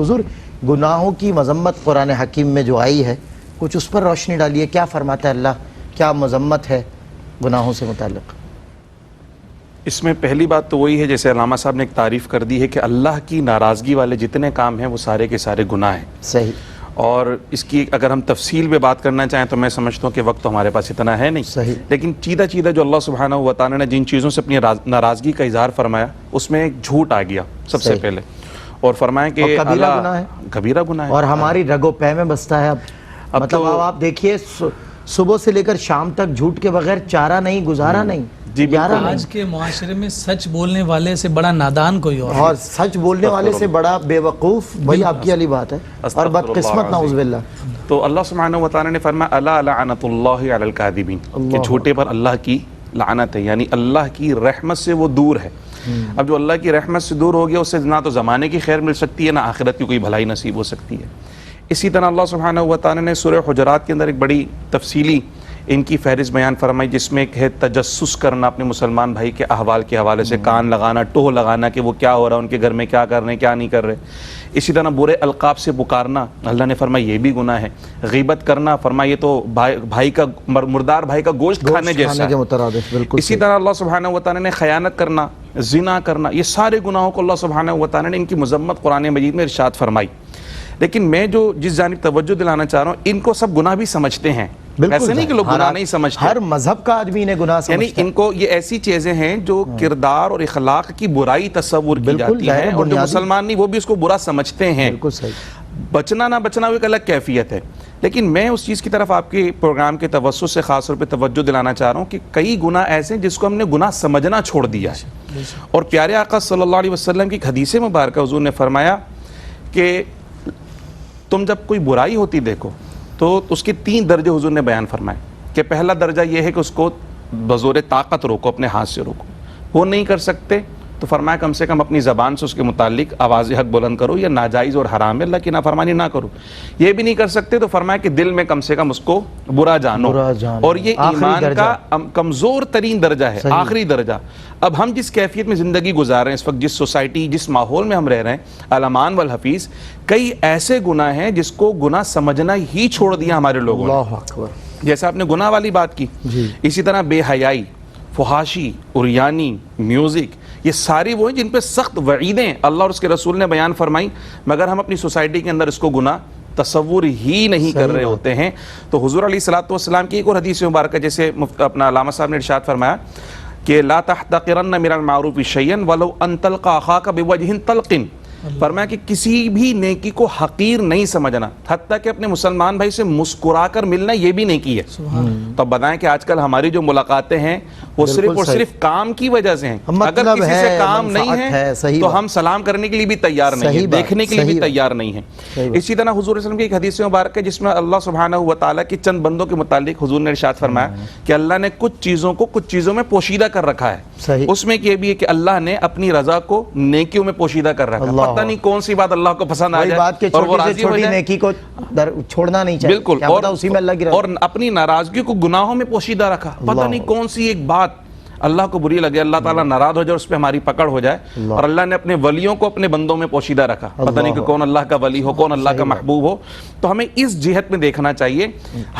حضور گناہوں کی مذمت قرآن حکیم میں جو آئی ہے کچھ اس پر روشنی ڈالیے، کیا فرماتا ہے اللہ، کیا مذمت ہے گناہوں سے متعلق؟ اس میں پہلی بات تو وہی ہے جیسے علامہ صاحب نے ایک تعریف کر دی ہے کہ اللہ کی ناراضگی والے جتنے کام ہیں وہ سارے کے سارے گناہ ہیں. صحیح. اور اس کی اگر ہم تفصیل میں بات کرنا چاہیں تو میں سمجھتا ہوں کہ وقت تو ہمارے پاس اتنا ہے نہیں. صحیح. لیکن چیدہ جو اللہ سبحانہ و تعالی نے جن چیزوں سے اپنی ناراضگی کا اظہار فرمایا اس میں ایک جھوٹ آ گیا سب سے پہلے، اور فرمایا کہ کبیرہ گناہ ہے، کبیرہ گناہ ہے اور ہماری رگ و پے میں بستا ہے. اب مطلب آپ دیکھیے صبح سے لے کر شام تک جھوٹ کے بغیر چارہ نہیں، گزارا نہیں. جی بالکل. آج کے معاشرے میں سچ بولنے والے سے بڑا نادان کوئی اور سچ بولنے والے سے بڑا بے وقوف وہی آپ کی علی بات ہے، اور بدقسمت نعوذ باللہ. تو اللہ سبحانہ و تعالی نے فرمایا الا لعنت اللہ علی الکاذبین، کہ جھوٹے پر اللہ کی لعنت ہے، یعنی اللہ کی رحمت سے وہ دور ہے. اب جو اللہ کی رحمت سے دور ہو گیا اس سے نہ تو زمانے کی خیر مل سکتی ہے نہ آخرت کی کوئی بھلائی نصیب ہو سکتی ہے. اسی طرح اللہ سبحانہ و تعالی نے سورہ حجرات کے اندر ایک بڑی تفصیلی ان کی فہرست بیان فرمائی، جس میں ایک ہے تجسس کرنا اپنے مسلمان بھائی کے احوال کے حوالے سے، کان لگانا، ٹوہ لگانا کہ وہ کیا ہو رہا ہے، ان کے گھر میں کیا کر رہے ہیں، کیا نہیں کر رہے. اسی طرح برے القاب سے پکارنا، اللہ نے فرمایا یہ بھی گناہ ہے. غیبت کرنا، فرمایا یہ تو بھائی کا مردار بھائی کا گوشت کھانے جیسا ہے. اسی طرح اللہ سبحانہ و تعالی نے خیانت کرنا، زنا کرنا، یہ سارے گناہوں کو اللہ سبحانہ و تعالی نے ان کی مذمت قرآن مجید میں ارشاد فرمائی. لیکن میں جو جس جانب توجہ دلانا چاہ رہا ہوں، ان کو سب گناہ بھی سمجھتے ہیں، ایسے نہیں کہ لوگ گناہ نہیں سمجھتے. ہر مذہب کا آدمی نے گناہ سمجھتا ہے، یعنی ان کو یہ ایسی چیزیں ہیں جو کردار اور اخلاق کی برائی تصور کی جاتی ہیں، اور جو مسلمان نہیں وہ بھی اس کو برا سمجھتے ہیں. بالکل صحیح. بچنا نہ بچنا وہ ایک الگ کیفیت ہے. لیکن میں اس چیز کی طرف آپ کے پروگرام کے توسط سے خاص طور پہ توجہ دلانا چاہ رہا ہوں کہ کئی گناہ ایسے ہیں جس کو ہم نے گناہ سمجھنا چھوڑ دیا ہے. اور پیارے آقا صلی اللہ علیہ وسلم کی ایک حدیث مبارکہ حضور نے فرمایا کہ تم جب کوئی برائی ہوتی دیکھو تو اس کے 3 درجے حضور نے بیان فرمائے. کہ پہلا درجہ یہ ہے کہ اس کو بزور طاقت روکو، اپنے ہاتھ سے روکو. وہ نہیں کر سکتے تو فرمایا کم سے کم اپنی زبان سے اس کے متعلق آواز حق بلند کرو، یا ناجائز اور حرام ہے اللہ کی نافرمانی نہ کرو. یہ بھی نہیں کر سکتے تو فرمایا کہ دل میں کم سے کم اس کو برا جانو. اور یہ ایمان کا کمزور ترین درجہ ہے، آخری درجہ. اب ہم جس کیفیت میں زندگی گزار رہے ہیں اس وقت، جس سوسائٹی جس ماحول میں ہم رہ رہے ہیں، الامان والحفیظ، کئی ایسے گناہ ہیں جس کو گناہ سمجھنا ہی چھوڑ دیا ہمارے لوگوں نے. اللہ اکبر. جیسا آپ نے گناہ والی بات کی، اسی طرح بے حیائی، فحاشی، عریانی، میوزک، یہ ساری وہ ہیں جن پہ سخت وعیدیں اللہ اور اس کے رسول نے بیان فرمائی، مگر ہم اپنی سوسائٹی کے اندر اس کو گناہ تصور ہی نہیں کر رہے ہوتے ہیں. تو حضور علیہ الصلوۃ والسلام کی ایک اور حدیث مبارکہ جیسے اپنا علامہ صاحب نے ارشاد فرمایا کہ لا تحتقرن من المعروف شیئا ولو ان تلقى اخاك بوجه طلق. فرمایا کہ کسی بھی نیکی کو حقیر نہیں سمجھنا، حتیٰ کہ اپنے مسلمان بھائی سے مسکرا کر ملنا یہ بھی نیکی ہے. تو اب بتائیں کہ آج کل ہماری جو ملاقاتیں ہیں وہ صرف اور صرف کام کی وجہ سے ہیں. اگر کسی سے کام نہیں ہے تو ہم سلام کرنے کے لیے بھی تیار نہیں ہیں، دیکھنے کے لیے بھی تیار نہیں ہیں. اسی طرح حضور صلی اللہ علیہ وسلم کی ایک حدیث مبارک ہے جس میں اللہ سبحانہ و تعالیٰ کے چند بندوں کے متعلق حضور نے ارشاد فرمایا کہ اللہ نے کچھ چیزوں کو کچھ چیزوں میں پوشیدہ کر رکھا ہے. اس میں یہ بھی ہے کہ اللہ نے اپنی رضا کو نیکیوں میں پوشیدہ کر رکھا ہے. پتہ نہیں کون سی بات اللہ کو پسند آ جائے اور وہ راضی ہو جائے، نیکی کو چھوڑنا نہیں چاہیے. بالکل. اور اپنی ناراضگی کو گناہوں میں پوشیدہ رکھا. پتہ نہیں کون سی ایک بات اللہ کو بری لگے، اللہ تعالیٰ ناراض ہو جائے، اس پہ ہماری پکڑ ہو جائے. اور اللہ نے اپنے ولیوں کو اپنے بندوں میں پوشیدہ رکھا. پتہ نہیں کہ کون اللہ کا ولی ہو، کون اللہ کا محبوب ہو. تو ہمیں اس جہت میں دیکھنا چاہیے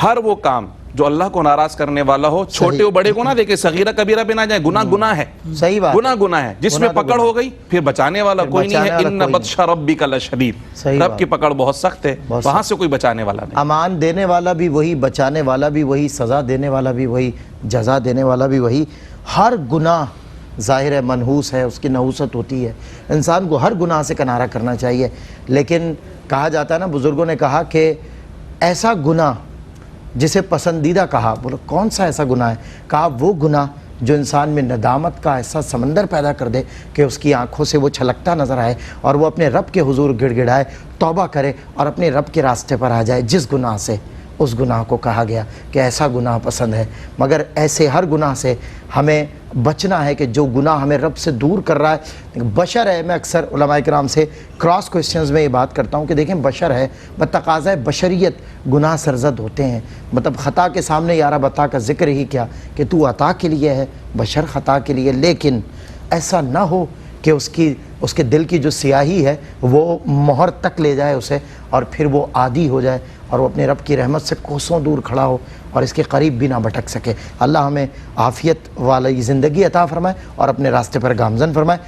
ہر وہ کام جو اللہ کو ناراض کرنے والا ہو، چھوٹے و بڑے کو نہ دیکھے، صغیرہ کبیرہ پہ نہ جائے. گناہ ہے، صحیح بات، گناہ ہے جس میں پکڑ ہو گئی پھر بچانے والا کوئی نہیں ہے. ان بطش ربک لشدید، رب کی پکڑ بہت سخت ہے، وہاں سے کوئی بچانے والا نہیں. امان دینے والا بھی وہی، بچانے والا بھی وہی، سزا دینے والا بھی وہی، جزا دینے والا بھی وہی. ہر گناہ ظاہر ہے منحوس ہے، اس کی نحوست ہوتی ہے. انسان کو ہر گناہ سے کنارہ کرنا چاہیے. لیکن کہا جاتا ہے نا، بزرگوں نے کہا کہ ایسا گناہ جسے پسندیدہ کہا، بولو کون سا ایسا گناہ ہے؟ کہا وہ گناہ جو انسان میں ندامت کا ایسا سمندر پیدا کر دے کہ اس کی آنکھوں سے وہ چھلکتا نظر آئے اور وہ اپنے رب کے حضور گڑ گڑائے، توبہ کرے اور اپنے رب کے راستے پر آ جائے. جس گناہ سے اس گناہ کو کہا گیا کہ ایسا گناہ پسند ہے. مگر ایسے ہر گناہ سے ہمیں بچنا ہے کہ جو گناہ ہمیں رب سے دور کر رہا ہے. بشر ہے، میں اکثر علماء کرام سے کراس کوسچنز میں یہ بات کرتا ہوں کہ دیکھیں بشر ہے، بتقاضۂ بشریت گناہ سرزد ہوتے ہیں. مطلب خطا کے سامنے یا رب عطا کا ذکر ہی کیا کہ تو عطا کے لیے ہے، بشر خطا کے لیے. لیکن ایسا نہ ہو کہ اس کے دل کی جو سیاہی ہے وہ مہر تک لے جائے اسے، اور پھر وہ عادی ہو جائے اور وہ اپنے رب کی رحمت سے کوسوں دور کھڑا ہو اور اس کے قریب بھی نہ بھٹک سکے۔ اللہ ہمیں عافیت والی زندگی عطا فرمائے اور اپنے راستے پر گامزن فرمائے۔